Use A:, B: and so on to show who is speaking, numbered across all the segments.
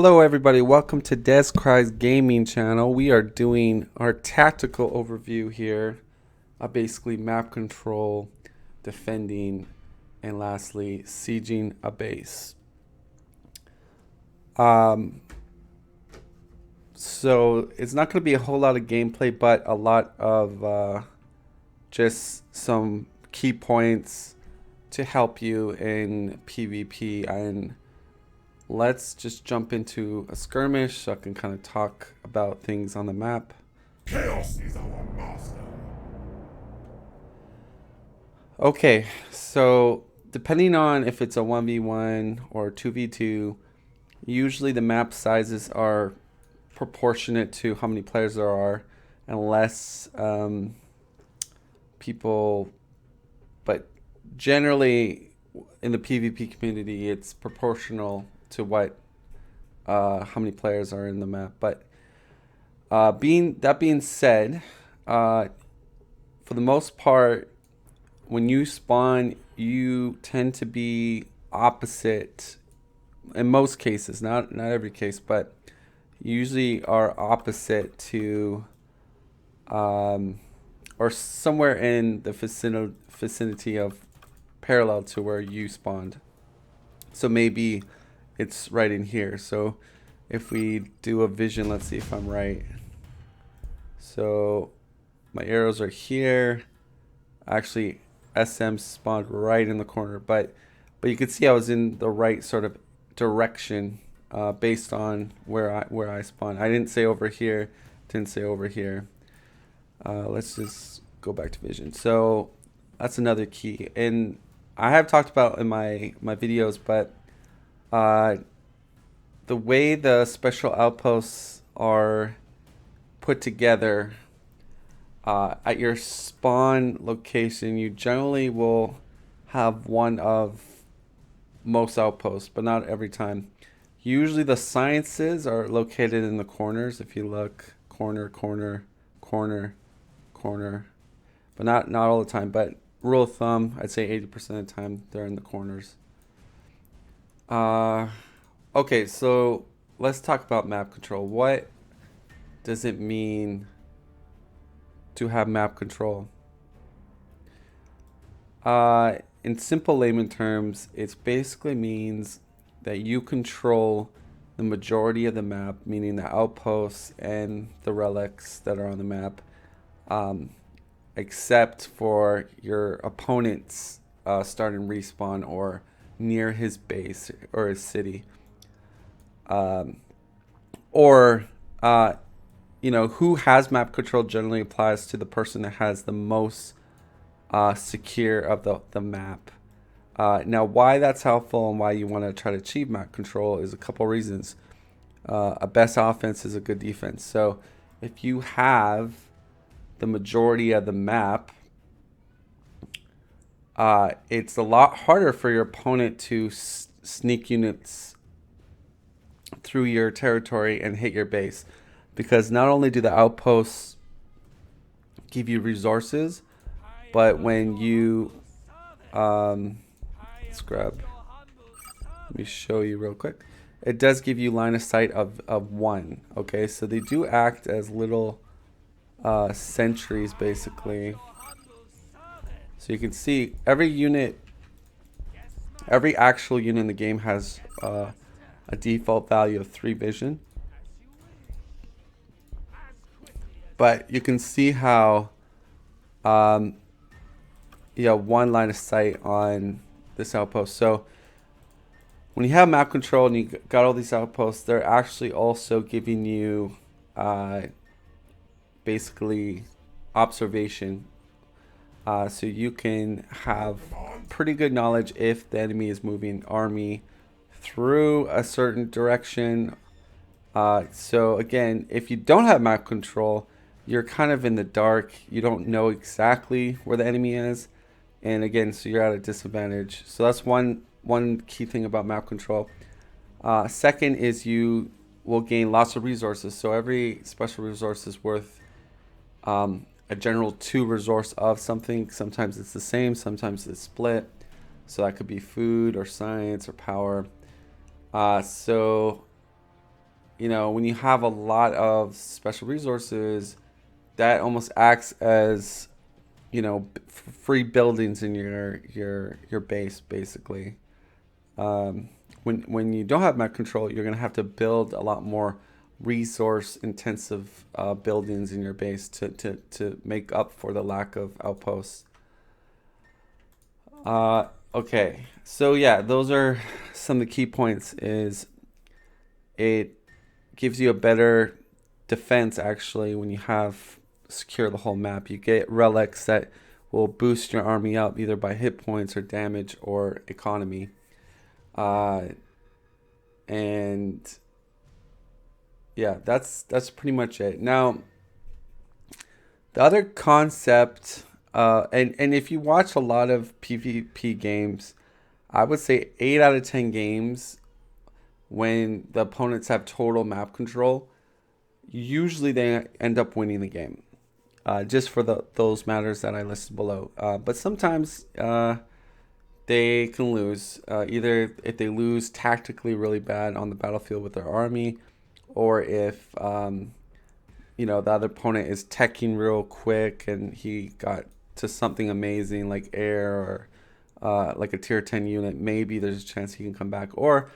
A: Hello everybody, welcome to Descry's gaming channel. We are doing our tactical overview here. Basically map control, defending, and lastly sieging a base. So it's not going to be a whole lot of gameplay, but a lot of just some key points to help you in PvP. And let's just jump into a skirmish so I can kind of talk about things on the map.
B: Chaos is our master.
A: Okay, so depending on if it's a 1v1 or 2v2, usually the map sizes are proportionate to how many players there are, unless people, but generally in the PvP community, it's proportional to what how many players are in the map. But being said, for the most part, when you spawn, you tend to be opposite. In most cases, not every case, but usually are opposite to, or somewhere in the vicinity of parallel to where you spawned. So maybe it's right in here. So if we do a vision, let's see if I'm right. So my arrows are here. Actually, SM spawned right in the corner, but you could see I was in the right sort of direction based on where I spawned. I didn't say over here, didn't say over here. Let's just go back to vision. So that's another key, and I have talked about in my videos, but the way the special outposts are put together, at your spawn location, you generally will have one of most outposts, but not every time. Usually the sciences are located in the corners. If you look, corner, corner, corner, corner, but not all the time. But rule of thumb, I'd say 80% of the time they're in the corners. Okay, so let's talk about map control. What does it mean to have map control? In simple layman terms, it basically means that you control the majority of the map, meaning the outposts and the relics that are on the map, except for your opponent's start and respawn or near his base or his city. You know, who has map control generally applies to the person that has the most secure of the map. Now, why that's helpful and why you want to try to achieve map control is a couple reasons. A best offense is a good defense. So if you have the majority of the map, it's a lot harder for your opponent to sneak units through your territory and hit your base, because not only do the outposts give you resources, but when you let's grab, let me show you real quick. It does give you line of sight of one. Okay, so they do act as little sentries basically. So you can see every actual unit in the game has a default value of 3 vision. But you can see how one line of sight on this outpost. So when you have map control and you got all these outposts, they're actually also giving you basically observation. So you can have pretty good knowledge if the enemy is moving army through a certain direction. So again, if you don't have map control, you're kind of in the dark. You don't know exactly where the enemy is. And again, so you're at a disadvantage. So that's one key thing about map control. Second is you will gain lots of resources. So every special resource is worth a general 2 resource of something. Sometimes it's the same, sometimes it's split. So that could be food or science or power. So when you have a lot of special resources, that almost acts as free buildings in your base basically. When you don't have map control, you're gonna have to build a lot more resource intensive buildings in your base to make up for the lack of outposts. Okay, so yeah, those are some of the key points. Is it gives you a better defense actually when you have secure the whole map. You get relics that will boost your army up either by hit points or damage or economy. Uh, and yeah, that's pretty much it. Now, the other concept, and if you watch a lot of PvP games, I would say 8 out of 10 games when the opponents have total map control, usually they end up winning the game. Just for those matters that I listed below. But sometimes they can lose. Either if they lose tactically really bad on the battlefield with their army, or if the other opponent is teching real quick and he got to something amazing like air or like a tier 10 unit, maybe there's a chance he can come back. Or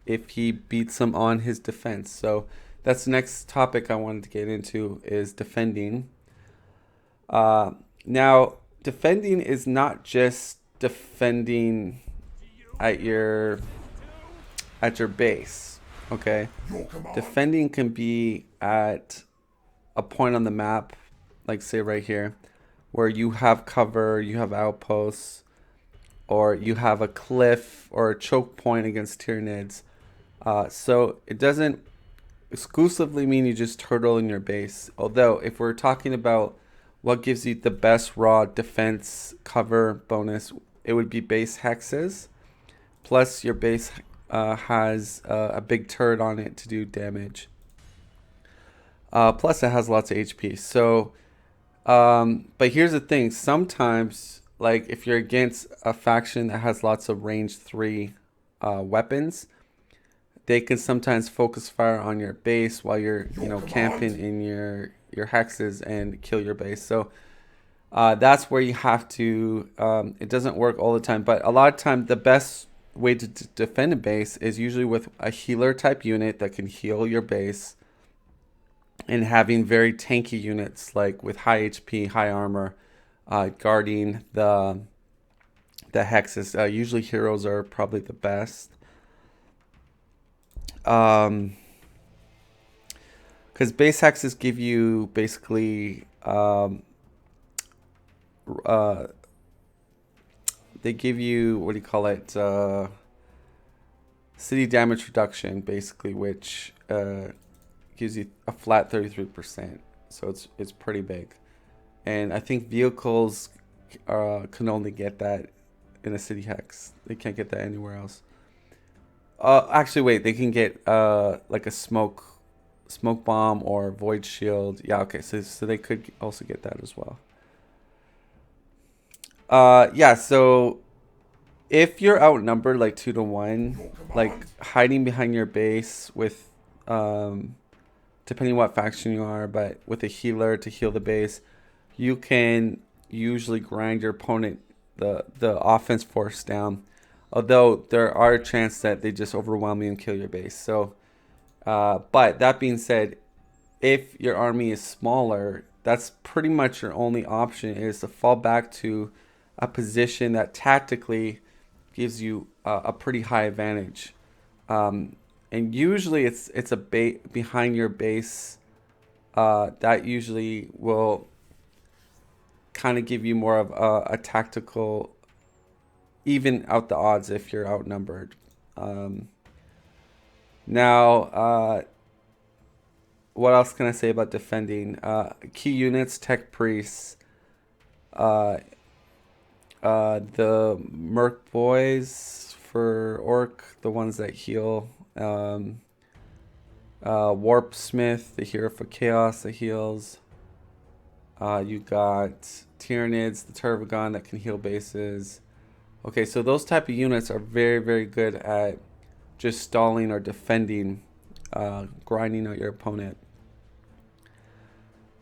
A: if he beats them on his defense. So that's the next topic I wanted to get into is defending. Now, defending is not just defending at your base. Okay, defending can be at a point on the map, like say right here, where you have cover, you have outposts, or you have a cliff or a choke point against Tyranids. So it doesn't exclusively mean you just turtle in your base. Although if we're talking about what gives you the best raw defense cover bonus, it would be base hexes. Plus your base has a big turret on it to do damage. Plus it has lots of HP. So, but here's the thing. Sometimes, like if you're against a faction that has lots of range 3 weapons, they can sometimes focus fire on your base while you're camping in your hexes and kill your base. So that's where you have to it doesn't work all the time, but a lot of time the best way to defend a base is usually with a healer type unit that can heal your base, and having very tanky units like with high HP, high armor, guarding the hexes. Usually heroes are probably the best. Because base hexes give you basically they give you, what do you call it, city damage reduction basically, which gives you a flat 33%. So it's pretty big, and I think vehicles can only get that in a city hex. They can't get that anywhere else. Actually, wait. They can get like a smoke bomb or void shield. Yeah, okay. So they could also get that as well. Yeah. So if you're outnumbered like 2 to 1, like hiding behind your base with depending what faction you are, but with a healer to heal the base, you can usually grind your opponent the offense force down. Although there are a chance that they just overwhelm you and kill your base. So, but that being said, if your army is smaller, that's pretty much your only option, is to fall back to a position that tactically gives you a pretty high advantage. And usually it's a behind your base that usually will kind of give you more of a tactical, even out the odds if you're outnumbered. Now, what else can I say about defending? Key units, tech priests, the merc boys for orc, the ones that heal. Warp smith, the hero for chaos that heals. You got Tyranids, the Turbogon that can heal bases. Okay, so those type of units are very, very good at just stalling or defending grinding out your opponent.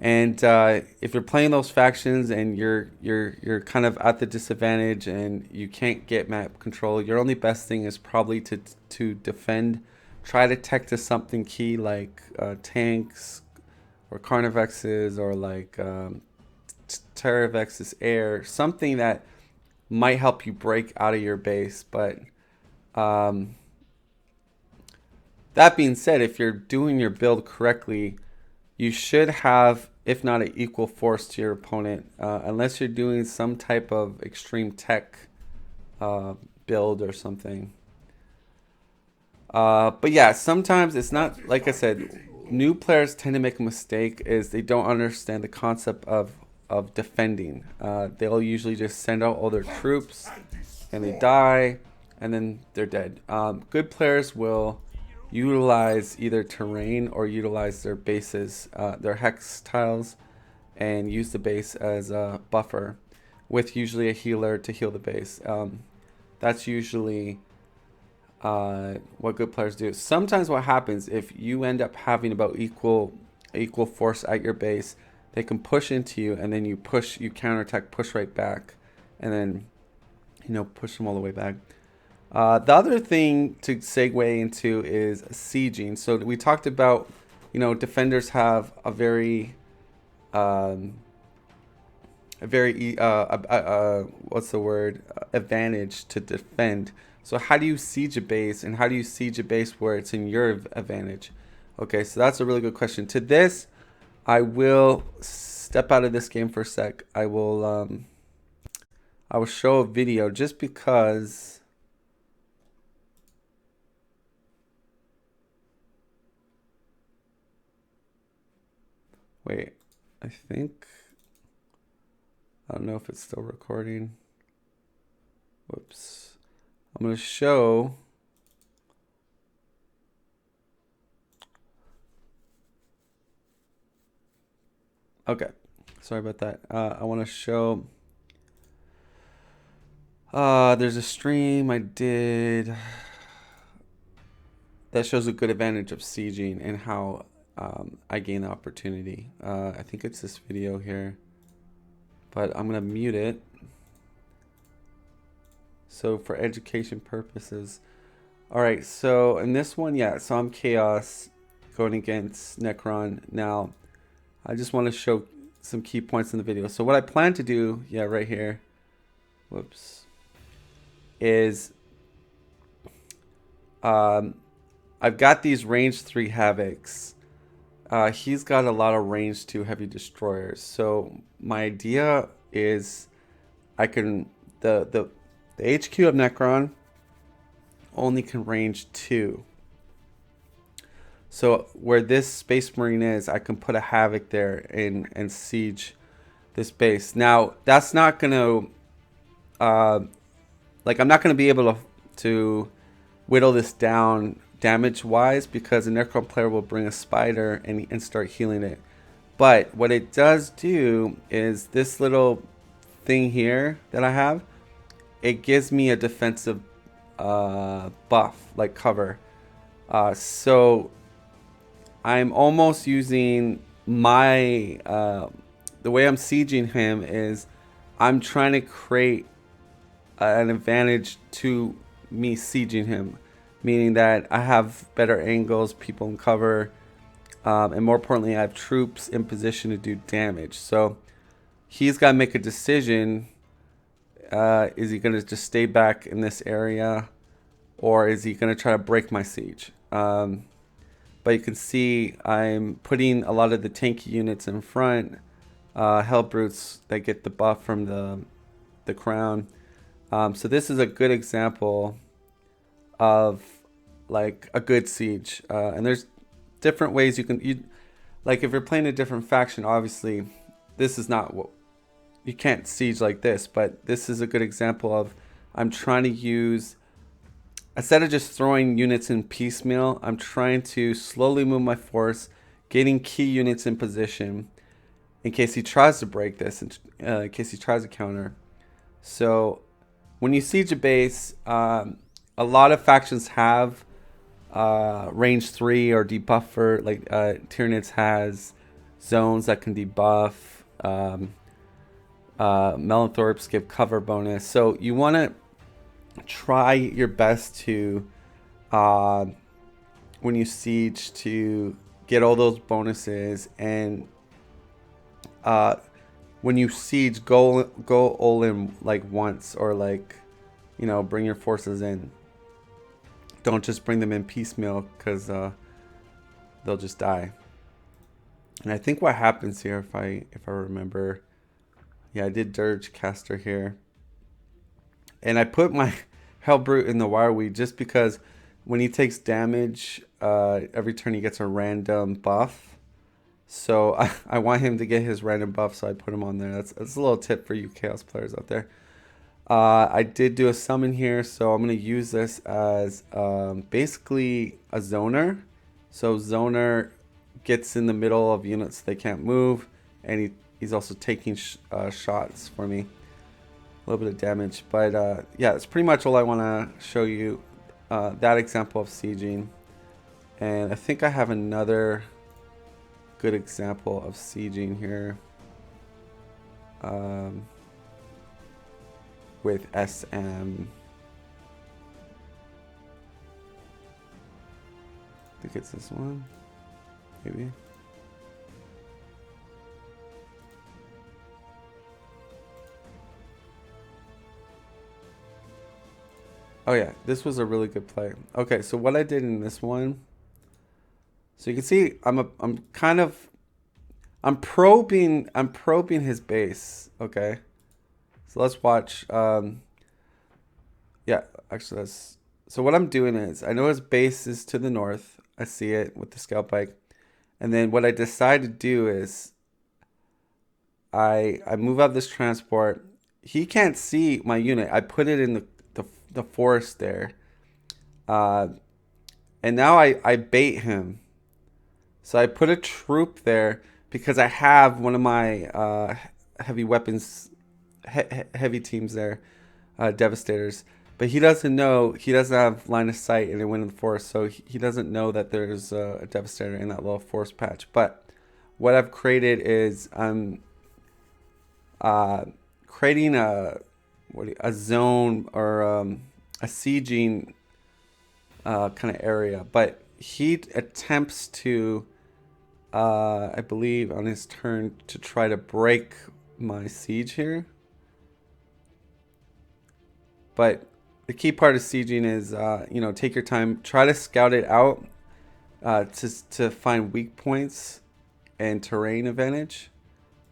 A: And if you're playing those factions and you're kind of at the disadvantage and you can't get map control, your only best thing is probably to defend. Try to tech to something key like tanks or Carnivexes or like Terravex's air, something that might help you break out of your base. But um, that being said, if you're doing your build correctly, you should have, if not an equal force to your opponent, unless you're doing some type of extreme tech build or something. But yeah, sometimes it's not, like I said, new players tend to make a mistake is they don't understand the concept of defending. They'll usually just send out all their troops and they die and then they're dead. Good players will utilize either terrain or utilize their bases, their hex tiles, and use the base as a buffer with usually a healer to heal the base. That's usually what good players do. Sometimes what happens if you end up having about equal force at your base, they can push into you and then you counterattack, push right back, and then push them all the way back. The other thing to segue into is sieging. So we talked about, defenders have a very what's the word? Advantage to defend. So how do you siege a base, and how do you siege a base where it's in your advantage? Okay, so that's a really good question. To this, I will step out of this game for a sec. I will show a video just because. Wait, I don't know if it's still recording. Whoops. I'm going to show. Okay, sorry about that. I want to show. There's a stream I did that shows a good advantage of sieging and how I gain the opportunity. I think it's this video here, but I'm gonna mute it. So for education purposes. All right, so in this one, yeah, so I'm Chaos going against Necron. Now, I just want to show some key points in the video. So what I plan to do, yeah, right here, whoops, is I've got these range 3 Havocs. He's got a lot of range 2 heavy destroyers. So my idea is I can the HQ of Necron only can range 2. So where this Space Marine is, I can put a Havoc there and siege this base. Now that's not gonna like I'm not gonna be able to whittle this down damage wise because a Necron player will bring a spider and start healing it. But what it does do is this little thing here that I have, it gives me a defensive buff, like cover. So I'm almost using my the way I'm sieging him is I'm trying to create an advantage to me sieging him, meaning that I have better angles, people in cover, and more importantly, I have troops in position to do damage. So he's got to make a decision. Is he going to just stay back in this area, or is he going to try to break my siege? But you can see I'm putting a lot of the tanky units in front, Hellbrutes that get the buff from the crown. So this is a good example of like a good siege, and there's different ways you like if you're playing a different faction, obviously this is not what you can't siege like this, but this is a good example of I'm trying to use, instead of just throwing units in piecemeal, I'm trying to slowly move my force, getting key units in position in case he tries to break this, in case he tries to counter. So when you siege a base, a lot of factions have range 3 or debuffer. Like Tyranids has zones that can debuff. Melanthorps give cover bonus. So you want to try your best to, when you siege, to get all those bonuses. And when you siege, go all in like once, or like, you know, bring your forces in. Don't just bring them in piecemeal, because they'll just die. And I think what happens here, if I remember, yeah, I did Dirge Caster here, and I put my Hellbrute in the Wireweed just because when he takes damage, every turn he gets a random buff. So I want him to get his random buff, so I put him on there. That's a little tip for you Chaos players out there. I did do a summon here, so I'm going to use this as basically a zoner. So zoner gets in the middle of units they can't move, and he's also taking shots for me. A little bit of damage, but yeah, that's pretty much all I want to show you. That example of sieging, and I think I have another good example of sieging here. With SM. I think it's this one, maybe. Oh yeah, this was a really good play. Okay, so what I did in this one, so you can see I'm probing his base. Okay, so let's watch. Yeah, actually so what I'm doing is, I know his base is to the north. I see it with the scout bike. And then what I decide to do is I move out this transport. He can't see my unit. I put it in the forest there. And now I bait him. So I put a troop there because I have one of my heavy weapons, heavy teams there, Devastators. But he doesn't know, he doesn't have line of sight, and it went in the forest, so he doesn't know that there's a Devastator in that little forest patch. But what I've created is I'm creating a zone, or a sieging kind of area. But he attempts to, I believe, on his turn, to try to break my siege here. But the key part of sieging is, you know, take your time, try to scout it out to find weak points and terrain advantage.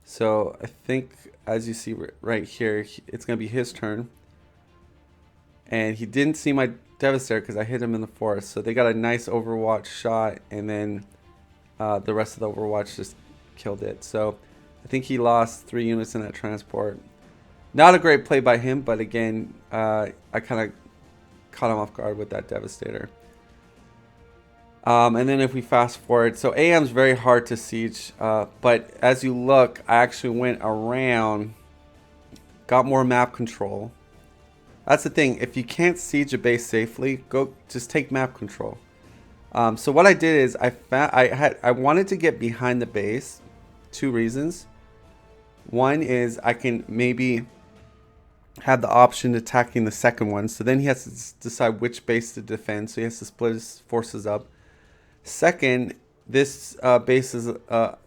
A: So I think, as you see right here, it's going to be his turn. And he didn't see my Devastator because I hit him in the forest. So they got a nice Overwatch shot, and then the rest of the Overwatch just killed it. So I think he lost 3 units in that transport. Not a great play by him, but again, I kind of caught him off guard with that Devastator. And then if we fast forward, so AM's very hard to siege, but as you look, I actually went around, got more map control. That's the thing, if you can't siege a base safely, just take map control. So what I did is I wanted to get behind the base. 2 reasons. One is I can maybe have the option of attacking the second one, so then he has to decide which base to defend, so he has to split his forces up. Second, this base is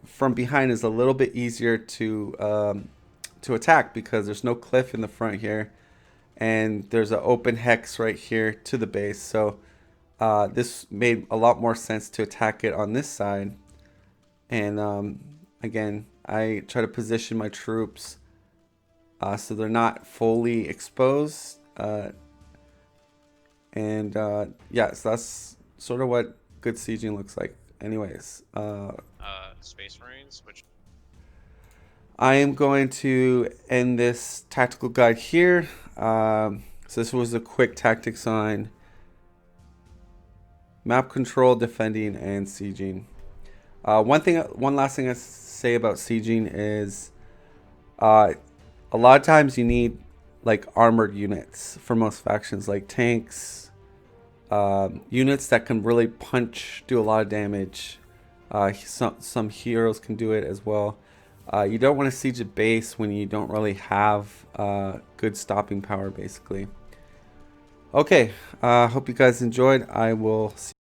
A: from behind is a little bit easier to attack because there's no cliff in the front here, and there's an open hex right here to the base. So this made a lot more sense to attack it on this side. And again, I try to position my troops so they're not fully exposed. Yeah, so that's sort of what good sieging looks like. Anyways,
C: Space Marines, which
A: I am going to end this tactical guide here. So this was a quick tactics on map control, defending, and sieging. One last thing I say about sieging is, a lot of times you need like armored units for most factions, like tanks, units that can really punch, do a lot of damage. Some heroes can do it as well. You don't want to siege a base when you don't really have good stopping power, basically. Okay, hope you guys enjoyed. I will see